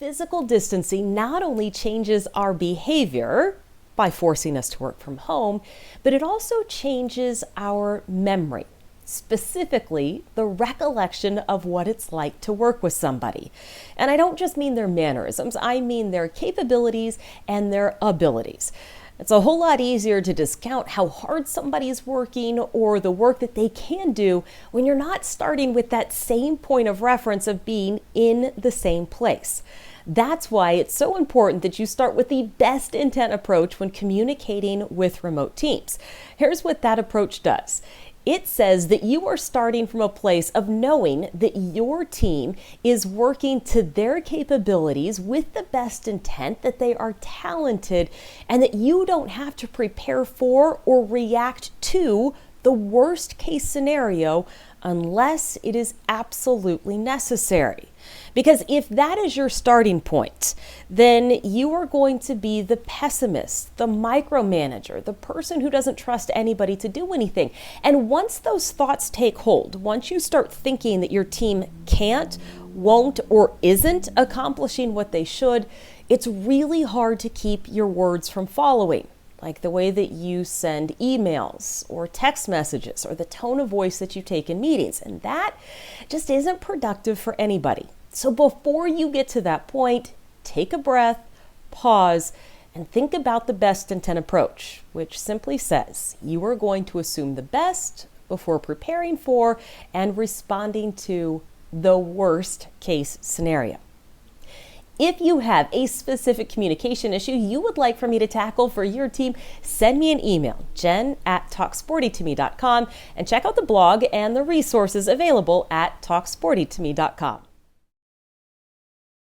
physical distancing not only changes our behavior by forcing us to work from home, but it also changes our memory, specifically the recollection of what it's like to work with somebody. And I don't just mean their mannerisms, I mean their capabilities and their abilities. It's a whole lot easier to discount how hard somebody's working or the work that they can do when you're not starting with that same point of reference of being in the same place. That's why it's so important that you start with the best intent approach when communicating with remote teams. Here's what that approach does. It says that you are starting from a place of knowing that your team is working to their capabilities with the best intent, that they are talented, and that you don't have to prepare for or react to the worst case scenario unless it is absolutely necessary. Because if that is your starting point, then you are going to be the pessimist, the micromanager, the person who doesn't trust anybody to do anything. And once those thoughts take hold, once you start thinking that your team can't, won't, or isn't accomplishing what they should, it's really hard to keep your words from following. Like the way that you send emails or text messages or the tone of voice that you take in meetings. And that just isn't productive for anybody. So before you get to that point, take a breath, pause, and think about the best intent approach, which simply says you are going to assume the best before preparing for and responding to the worst case scenario. If you have a specific communication issue you would like for me to tackle for your team, send me an email, jen@talksportytome.com, and check out the blog and the resources available at talksportytome.com.